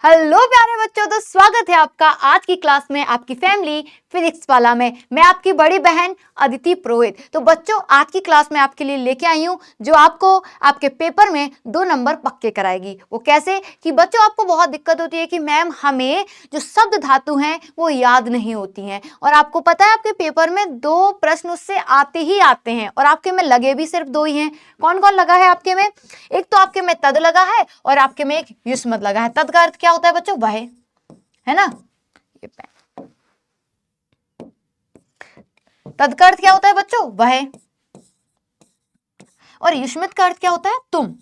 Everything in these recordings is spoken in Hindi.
हेलो प्यारे बच्चों, तो स्वागत है आपका आज की क्लास में, आपकी फैमिली फिजिक्स वाला में। मैं आपकी बड़ी बहन अदिति पुरोहित। तो बच्चों, आज की क्लास में आपके लिए लेके आई हूँ जो आपको आपके पेपर में 2 नंबर पक्के कराएगी। वो कैसे कि बच्चों, आपको बहुत दिक्कत होती है कि मैम हमें जो शब्द धातु हैं वो याद नहीं होती हैं, और आपको पता है आपके पेपर में 2 प्रश्न उससे आते ही आते हैं, और आपके में लगे भी सिर्फ 2 ही हैं। कौन कौन लगा है आपके में? एक तो आपके में तद लगा है और आपके में एक युष्मत लगा है। तद का अर्थ क्या होता है बच्चों? वह, है ना। तद का अर्थ क्या होता है बच्चों? वह। और युष्मत का अर्थ क्या होता है? तुम।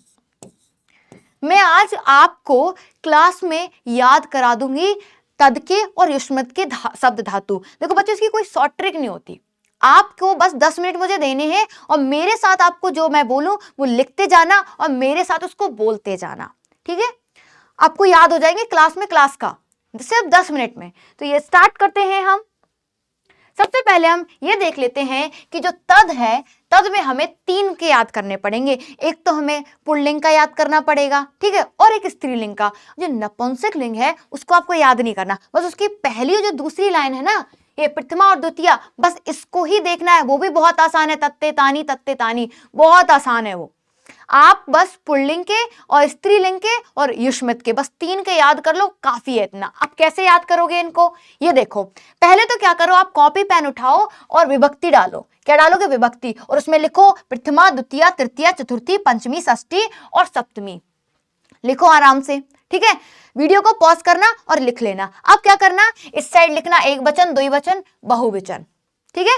मैं आज आपको क्लास में याद करा दूंगी तद के और युष्मत के शब्द धातु। देखो बच्चों, इसकी कोई शॉर्ट ट्रिक नहीं होती। आपको बस 10 मिनट मुझे देने हैं और मेरे साथ आपको जो मैं बोलूं वो लिखते जाना और मेरे साथ उसको बोलते जाना, ठीक है। आपको याद हो जाएंगे क्लास में, क्लास का सिर्फ 10 मिनट में। तो ये स्टार्ट करते हैं हम। सबसे पहले हम ये देख लेते हैं कि जो तद है, तद में हमें 3 के याद करने पड़ेंगे। एक तो हमें पुल्लिंग का याद करना पड़ेगा, ठीक है, और एक स्त्रीलिंग का। जो नपुंसक लिंग है उसको आपको याद नहीं करना, बस उसकी पहली जो दूसरी लाइन है ना, ये प्रथमा और द्वितीय, बस इसको ही देखना है। वो भी बहुत आसान है, तत्ते तानी, बहुत आसान है वो। आप बस पुल्लिंग के और स्त्रीलिंग के और युष्मत के, बस 3 के याद कर लो, काफी है इतना। अब कैसे याद करोगे इनको? ये देखो, पहले तो क्या करो, आप कॉपी पेन उठाओ और विभक्ति डालो। क्या डालोगे? विभक्ति। और उसमें लिखो प्रथमा, द्वितीय, तृतीय, चतुर्थी, पंचमी, षष्ठी और सप्तमी। लिखो आराम से, ठीक है। वीडियो को पॉज करना और लिख लेना। अब क्या करना, इस साइड लिखना एक वचन, द्विवचन, बहुवचन, ठीक है।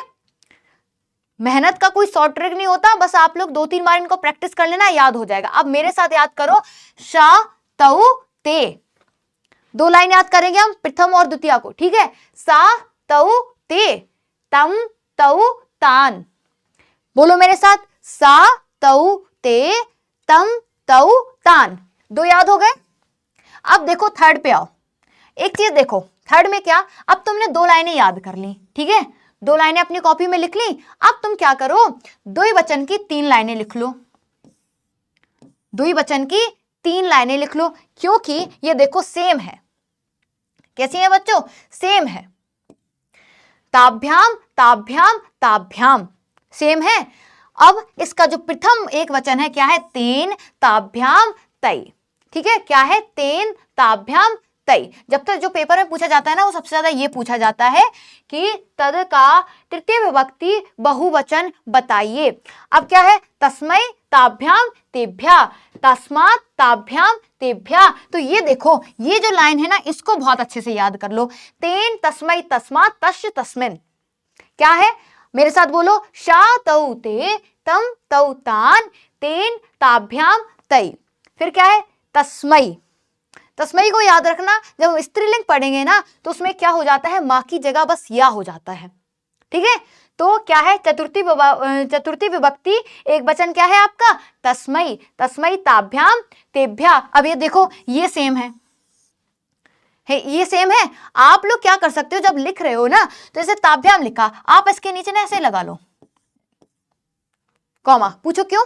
मेहनत का कोई शॉर्ट ट्रिक नहीं होता, बस आप लोग 2-3 बार इनको प्रैक्टिस कर लेना, याद हो जाएगा। अब मेरे साथ याद करो, शा तऊ ते। 2 लाइन याद करेंगे हम, प्रथम और द्वितीय को, ठीक है। सा तऊ ते, तम तऊ तान। बोलो मेरे साथ, सा तऊ ते, तम तऊ तान। 2 याद हो गए। अब देखो थर्ड पे आओ। एक चीज देखो, थर्ड में क्या, अब तुमने 2 लाइनें याद कर ली, ठीक है। 2 लाइनें अपनी कॉपी में लिख ली। अब तुम क्या करो, द्विवचन की 3 लाइनें लिख लो। द्विवचन की 3 लाइनें लिख लो, क्योंकि ये देखो सेम है। कैसी है बच्चों? सेम है। ताभ्याम ताभ्याम ताभ्याम, सेम है। अब इसका जो प्रथम एक वचन है क्या है? तेन ताभ्याम तई, ठीक है। क्या है? तेन ताभ्याम तई। जब तक जो पेपर में पूछा जाता है ना, वो सबसे ज्यादा ये पूछा जाता है कि तद का तृतीय विभक्ति बहुवचन बताइए। अब क्या है? तस्मै ताभ्याम तेभ्या, तस्मात् ताभ्याम तेभ्या। तो ये देखो, ये जो लाइन है ना, इसको बहुत अच्छे से याद कर लो। तेन तस्मै तस्मात् तस्य तस्मिन्। क्या है? मेरे साथ बोलो, शा तऊ ते, तम तऊ तान, तेन ताभ्याम तई। फिर क्या है? तस्मै। तस्मै को याद रखना, जब हम स्त्रीलिंग पढ़ेंगे ना तो उसमें क्या हो जाता है, माँ की जगह बस या हो जाता है, ठीक है। तो क्या है? चतुर्थी विभक्ति एक वचन क्या है आपका? तस्मै। तस्मै ताभ्याम तेभ्या। अब ये देखो, ये सेम है, ये सेम है। आप लोग क्या कर सकते हो, जब लिख रहे हो ना तो जैसे ताभ्याम लिखा, आप इसके नीचे ना ऐसे लगा लो कॉमा। पूछो क्यों?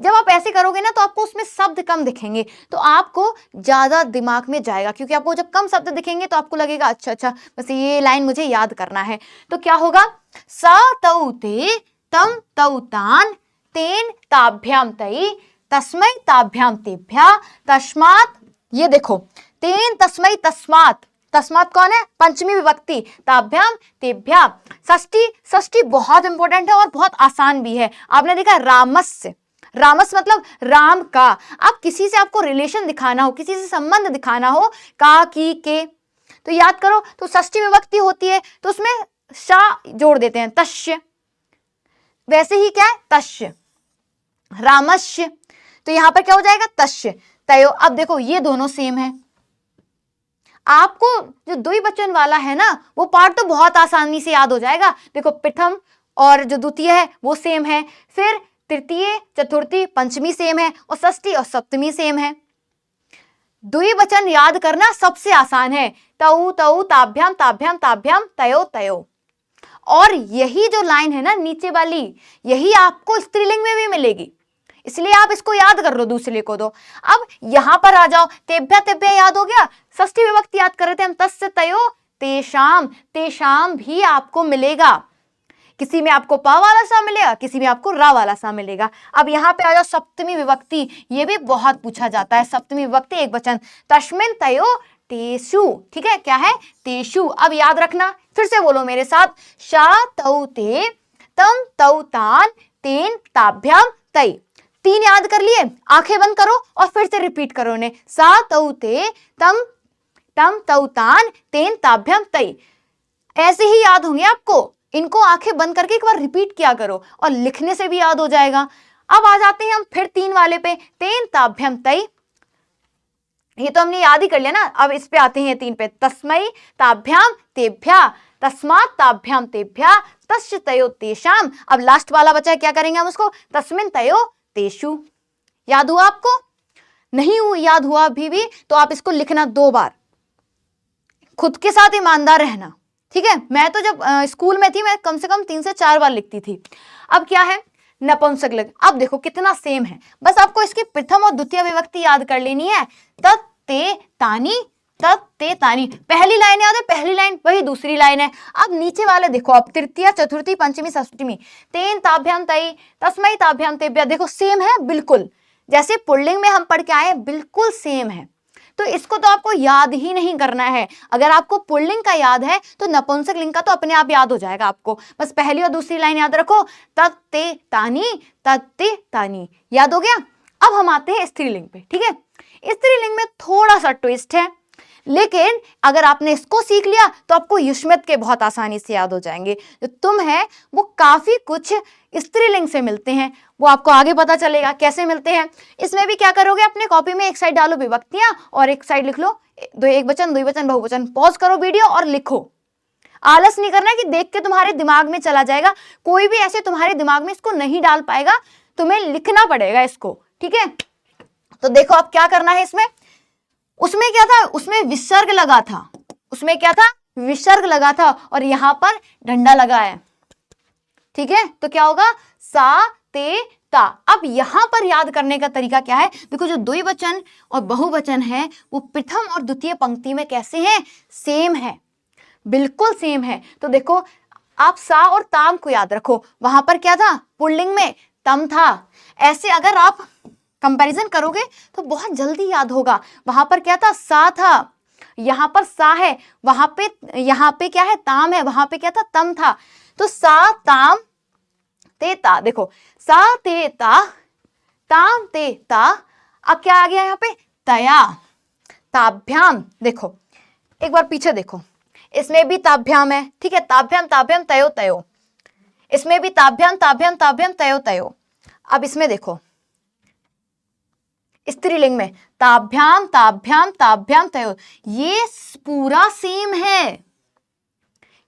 जब आप ऐसे करोगे ना तो आपको उसमें शब्द कम दिखेंगे, तो आपको ज्यादा दिमाग में जाएगा, क्योंकि आपको जब कम शब्द दिखेंगे तो आपको लगेगा अच्छा बस ये लाइन मुझे याद करना है। तो क्या होगा? सा तऊ ते, तम तऊ तान, तेन ताभ्याम तई, तस्मै ताभ्याम तेभ्या, तस्मात्। ये देखो, तेन तस्मै तस्मात्, तस्मात् कौन है? पंचमी विभक्ति। ताभ्याम तेभ्या। षष्ठी बहुत इंपॉर्टेंट है और बहुत आसान भी है। आपने देखा रामस्य, रामस मतलब राम का। अब किसी से आपको रिलेशन दिखाना हो, किसी से संबंध दिखाना हो, का, की, के, तो याद करो, तो षष्ठी विभक्ति होती है तो उसमें शा जोड़ देते हैं, तस्य। वैसे ही क्या है? तस्य, रामस्य। तो यहां पर क्या हो जाएगा? तस्य तयो। अब देखो, ये दोनों सेम है। आपको जो द्विवचन वाला है ना, वो पार्ट तो बहुत आसानी से याद हो जाएगा। देखो, प्रथम और जो द्वितीय है वो सेम है, फिर तृतीय, चतुर्थी, पंचमी सेम है, और षष्ठी और सप्तमी सेम है। द्विवचन याद करना सबसे आसान है। तऊ तऊ ताभ्याम ताभ्याम ताभ्याम तयो तयो। और यही जो लाइन है ना नीचे वाली, यही आपको स्त्रीलिंग में भी मिलेगी, इसलिए आप इसको याद कर लो, दूसरे को दो। अब यहां पर आ जाओ, तेभ्या तेभ्या याद हो गया, षष्ठी विभक्ति याद कर रहे थे हम, तस्य तयो तेषाम, तेषाम भी आपको मिलेगा, किसी में आपको पा वाला सा मिलेगा, किसी में आपको रा वाला सा मिलेगा। अब यहाँ पे आ जाओ सप्तमी विभक्ति, ये भी बहुत पूछा जाता है। सप्तमी विभक्ति एक वचन, तस्मिन तयो तेषु, ठीक है, क्या है, तेषु। अब याद रखना, फिर से बोलो मेरे साथ, शा तौ ते, तम तौ तान, तेन ताभ्याम तै। तीन याद कर लिए, आंखें बंद करो और फिर से रिपीट करो इन्हें, सा तौ ते, तम तौ तान, तेन ताभ्याम तै। ऐसे ही याद होंगे आपको, इनको आंखें बंद करके एक बार रिपीट किया करो और लिखने से भी याद हो जाएगा। अब आ जाते हैं हम फिर तीन वाले पे, तेन ताभ्याम तै, ये तो हमने याद ही कर लिया ना। अब इस पे आते हैं तीन पे, तस्मै ताभ्याम तेभ्या, तस्मात् ताभ्याम तेभ्या, तस्य तयो तेषाम। अब लास्ट वाला बचा है, क्या करेंगे हम उसको, तस्मिन तयो तेषु। याद हुआ आपको? नहीं हुआ, याद हुआ अभी भी तो आप इसको लिखना 2 बार, खुद के साथ ईमानदार रहना, ठीक है। मैं तो जब स्कूल में थी मैं कम से कम 3 से 4 बार लिखती थी। अब क्या है, नपुंसक लिंग। अब देखो कितना सेम है, बस आपको इसकी प्रथम और द्वितीय विभक्ति याद कर लेनी है, तत् ते तानी, तत् ते तानी। पहली लाइन याद है, पहली लाइन वही दूसरी लाइन है। अब नीचे वाले देखो, अब तृतीय चतुर्थी पंचमी षष्टमी, तेन ताभ्याम तै, तस्मै ताभ्याम तेभ्या, देखो सेम है बिल्कुल, जैसे पुल्लिंग में हम पढ़ के आए बिल्कुल सेम है। तो इसको तो आपको याद ही नहीं करना है। अगर आपको पुल्लिंग का याद है तो नपुंसक लिंग का तो अपने आप याद हो जाएगा आपको। बस पहली और दूसरी लाइन याद रखो, तत् ते तानी, तत् ते तानी, याद हो गया। अब हम आते हैं स्त्रीलिंग पे, ठीक है। स्त्रीलिंग में थोड़ा सा ट्विस्ट है, लेकिन अगर आपने इसको सीख लिया तो आपको युष्मत के बहुत आसानी से याद हो जाएंगे। जो तुम है वो काफी कुछ स्त्रीलिंग से मिलते हैं, वो आपको आगे पता चलेगा कैसे मिलते हैं। इसमें भी क्या करोगे, अपने कॉपी में एक साइड डालो विभक्तियां और एक साइड लिख लो एक वचन, द्विवचन, बहुवचन। पॉज करो वीडियो और लिखो, आलस नहीं करना है कि देख के तुम्हारे दिमाग में चला जाएगा। कोई भी ऐसे तुम्हारे दिमाग में इसको नहीं डाल पाएगा, तुम्हें लिखना पड़ेगा इसको, ठीक है। तो देखो अब क्या करना है इसमें, उसमें क्या था, उसमें विसर्ग लगा था, उसमें क्या था, विसर्ग लगा था और यहां पर डंडा लगा है, ठीक है। तो क्या होगा, सा ते ता। अब यहां पर याद करने का तरीका क्या है, देखो जो द्विवचन और बहुवचन है वो प्रथम और द्वितीय पंक्ति में कैसे हैं, सेम है, बिल्कुल सेम है। तो देखो आप सा और ताम को याद रखो, वहां पर क्या था, पुल्लिंग में तम था। ऐसे अगर आप कंपैरिजन करोगे तो बहुत जल्दी याद होगा। वहां पर क्या था, सा था, यहां पर सा है, यहाँ पे क्या है, ताम है, वहां पे क्या था, तम था। तो सा ताम ते ता, देखो सा ते ता, ताम ते ता। अब क्या आ गया यहाँ पे, तया ताभ्याम। देखो एक बार पीछे देखो, इसमें भी ताभ्याम है, ठीक है, ताभ्याम ताभ्याम तयो तयो, इसमें भी ताभ्याम ताभ्याम ताभ्याम तयो तयो। अब इसमें देखो स्त्रीलिंग में ताभ्याम ताभ्याम ताभ्याम तयो, ये पूरा सेम है,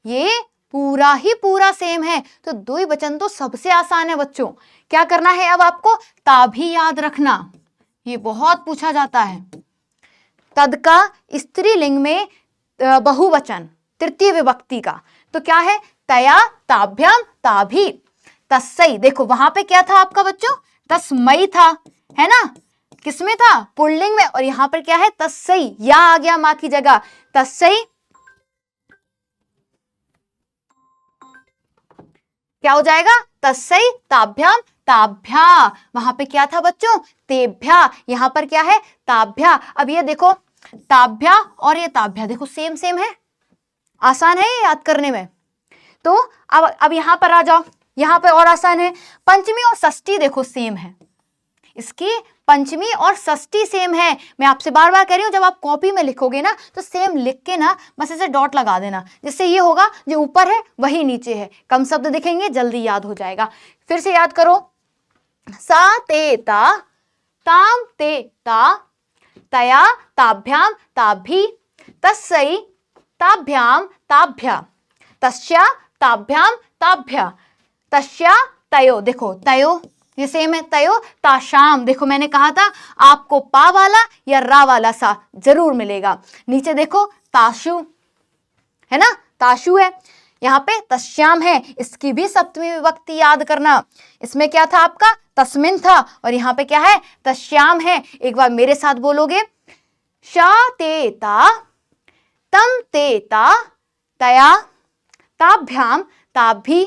ये पूरा ही पूरा सेम है। तो द्विवचन तो सबसे आसान है बच्चों। क्या करना है अब आपको, ता भी याद रखना, ये बहुत पूछा जाता है। तद का स्त्रीलिंग में बहुवचन तृतीय विभक्ति का, तो क्या है, तया ताभ्याम ताभी, तस्सै। देखो वहां पे क्या था आपका बच्चों, तस्मै था, है ना, किसमें था, पुल्लिंग में, और यहां पर क्या है, तस्सै, या आ गया मां की जगह, तस्सै। क्या हो जाएगा, तस्सै ताभ्याम ताभ्या। वहां पे क्या था बच्चों, तेभ्या, यहां पर क्या है, ताभ्या। अब ये देखो ताभ्या और ये ताभ्या, देखो सेम सेम है, आसान है ये याद करने में। तो अब यहां पर आ जाओ, यहां पर और आसान है, पंचमी और षष्ठी देखो सेम है, इसकी पंचमी और षष्ठी सेम है। मैं आपसे बार बार कह रही हूं, जब आप कॉपी में लिखोगे ना तो सेम लिख के ना बस ऐसे डॉट लगा देना, जिससे ये होगा जो ऊपर है वही नीचे है, कम शब्द दिखेंगे, जल्दी याद हो जाएगा। फिर से याद करो, सा ते ता, ताम ते ता, तया ताभ्याम ताभी, तस्सै ताभ्याम ताभ्या, तस्या ताभ्याम ताभ्या, तस्या तयो। देखो तयो ये सेम है, तयो ताशाम। देखो मैंने कहा था आपको पा वाला या रा वाला सा जरूर मिलेगा। नीचे देखो ताशु है ना, ताशु है, यहाँ पे तस्याम है, इसकी भी सप्तमी विभक्ति याद करना। इसमें क्या था आपका, तस्मिन था, और यहाँ पे क्या है, तस्याम है। एक बार मेरे साथ बोलोगे, शा ते ता, तम ते ता, तया, ताभ्याम ताभि,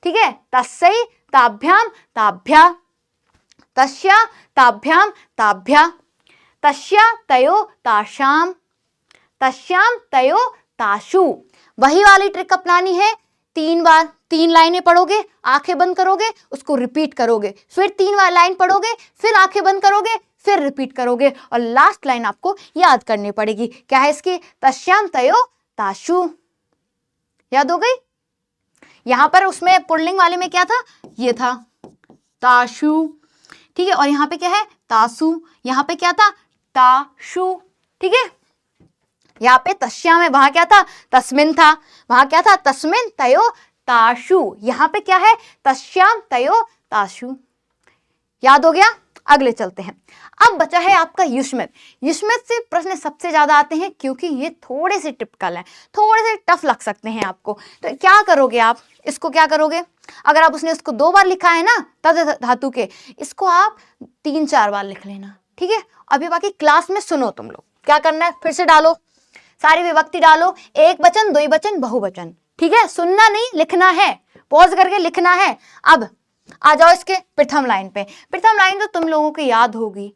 ठीक है, तस्यै ताभ्याम ताभ्या, तस्या ताभ्याम ताभ्या, तस्या तयो ताशाम, तस्याम तयो ताशु। वही वाली ट्रिक अपनानी है, 3 बार 3 लाइनें पढ़ोगे, आंखें बंद करोगे, उसको रिपीट करोगे, फिर 3 बार लाइन पढ़ोगे, फिर आंखें बंद करोगे, फिर रिपीट करोगे और लास्ट लाइन आपको याद करनी पड़ेगी। क्या है इसकी? तस्याम तयो ताशु। याद हो गई? यहां पर उसमें पुल्लिंग वाले में क्या था? ये था ताशु, ठीक है, और यहाँ पे क्या है? तासु। यहाँ पे क्या था? ताशु, ठीक है। यहाँ पे तस्याम है, वहां क्या था? तस्मिन था, वहां क्या था? तस्मिन तयो ताशु। यहाँ पे क्या है? तस्याम तयो ताशु। याद हो गया? अगले चलते हैं। अब बचा है आपका युष्मत। युष्मत से प्रश्न सबसे ज्यादा आते हैं क्योंकि ये थोड़े से टिपिकल हैं, थोड़े से टफ लग सकते हैं आपको। तो क्या करोगे आप? इसको क्या करोगे? अगर आप उसने उसको 2 बार लिखा है ना तद धातु के, इसको आप 3-4 बार लिख लेना, ठीक है। अभी बाकी क्लास में सुनो, तुम लोग क्या करना है, फिर से डालो, सारी विभक्ति डालो, एक वचन, द्विवचन, बहुवचन, ठीक है। सुनना नहीं, लिखना है, पॉज करके लिखना है। अब आ जाओ इसके प्रथम लाइन पे। प्रथम लाइन तो तुम लोगों को याद होगी,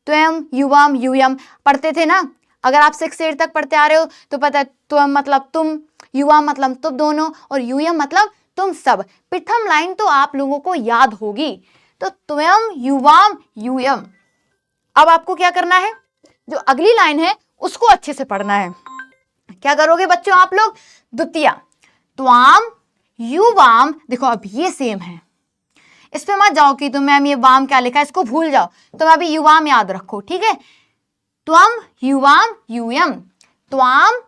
त्वम युवाम यूयम पढ़ते थे ना। अगर आप 6 8 तक पढ़ते आ रहे हो तो पता है त्वम मतलब तुम, युवाम मतलब तुम दोनों, और यूयम मतलब तुम सब। प्रथम लाइन तो आप लोगों को याद होगी, तो त्वम युवाम यूयम। अब आपको क्या करना है? जो अगली लाइन है उसको अच्छे से पढ़ना है। क्या करोगे बच्चों आप लोग? द्वितीय, त्वाम युवाम। देखो अब ये सेम है, इस पे मत जाओ कि तो मैम ये वाम क्या लिखा है, इसको भूल जाओ। तो अभी युवाम याद रखो, ठीक है। त्वम युवाम यूयम, त्वाम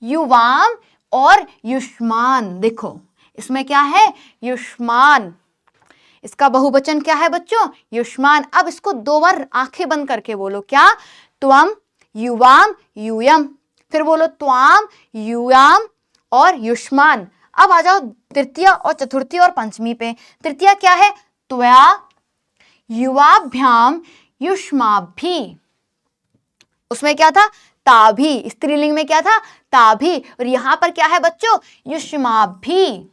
युवाम और युष्मान। देखो इसमें क्या है? युष्मान। इसका बहुवचन क्या है बच्चों? युष्मान। अब इसको 2 बार आंखें बंद करके बोलो, क्या? त्वम युवाम यूयम, फिर बोलो त्वाम युयाम और युष्मान। अब आ जाओ तृतीय और चतुर्थी और पंचमी पे। तृतीय क्या है? त्वया युवाभ्याम युष्माभि। उसमें क्या था? ताभि। स्त्रीलिंग में क्या था? ताभि। और यहां पर क्या है बच्चों? युष्माभि,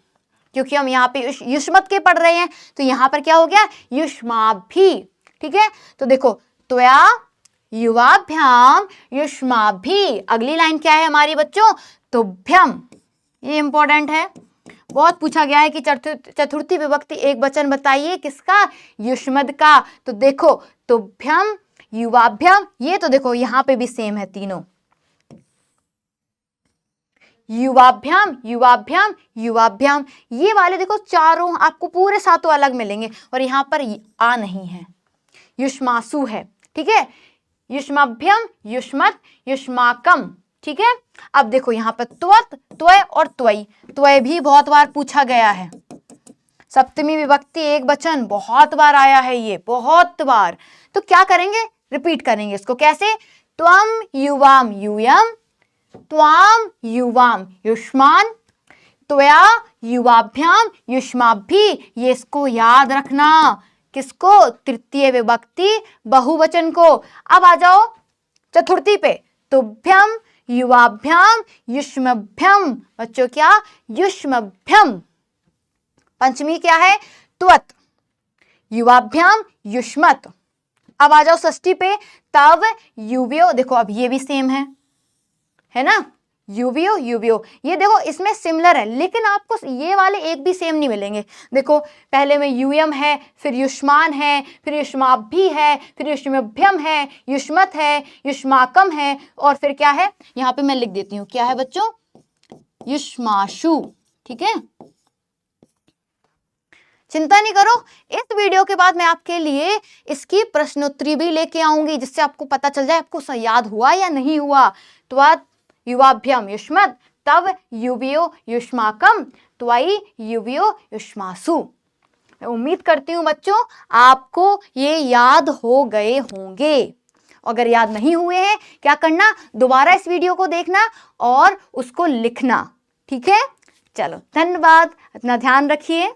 क्योंकि हम यहाँ पे युष्मत के पढ़ रहे हैं तो यहां पर क्या हो गया? युष्माभि, ठीक है। तो देखो त्वया युवाभ्याम युष्माभि। अगली लाइन क्या है हमारी बच्चों? तुभ्यम। ये इंपॉर्टेंट है, बहुत पूछा गया है कि चतुर्थी विभक्ति एक वचन बताइए, किसका? युष्मद का। तो देखो तुभ्यम युवाभ्याम, ये तो देखो यहां पे भी सेम है तीनों, युवाभ्याम युवाभ्याम युवाभ्याम। ये वाले देखो चारों आपको पूरे 7 अलग मिलेंगे और यहां पर आ नहीं है, युष्मासु है, ठीक है। युष्माभ्यम युष्मत युष्माकम, ठीक है। अब देखो यहां पर त्वत त्वय और त्वयी। त्वय भी बहुत बार पूछा गया है, सप्तमी विभक्ति एक वचन बहुत बार आया है, ये बहुत बार। तो क्या करेंगे? रिपीट करेंगे इसको। कैसे? त्वम युवाम यूयम, त्वाम युवाम युष्मान, त्वया युवाभ्याम युष्माभि। ये इसको याद रखना, किसको? तृतीय विभक्ति बहुवचन को। अब आ जाओ चतुर्थी पे। तुभ्यम युवाभ्याम युष्मभ्यम। बच्चों क्या? युष्मभ्यम। पंचमी क्या है? त्वत युवाभ्याम युष्मत। अब आ जाओ षष्ठी पे। तव युव्यो। देखो अब ये भी सेम है ना, युव्यो युव्यो। ये देखो इसमें सिमिलर है, लेकिन आपको ये वाले एक भी सेम नहीं मिलेंगे। देखो पहले में यूयम है, फिर युष्मान है, फिर युष्माभि है, फिर युष्मभ्यम है, युष्मत है, युष्माकम है, और फिर क्या है? यहाँ पे मैं लिख देती हूँ, क्या है बच्चों? युष्माशु, ठीक है। चिंता नहीं करो, इस वीडियो के बाद मैं आपके लिए इसकी प्रश्नोत्तरी भी लेके आऊंगी, जिससे आपको पता चल जाए आपको याद हुआ या नहीं हुआ। त्वत युवाभ्याम युष्मत, तव युव्यो युष्माकम, त्वयि युव्यो युष्मासु। मैं उम्मीद करती हूँ बच्चों आपको ये याद हो गए होंगे। अगर याद नहीं हुए हैं, क्या करना? दोबारा इस वीडियो को देखना और उसको लिखना, ठीक है। चलो धन्यवाद, अपना ध्यान रखिए।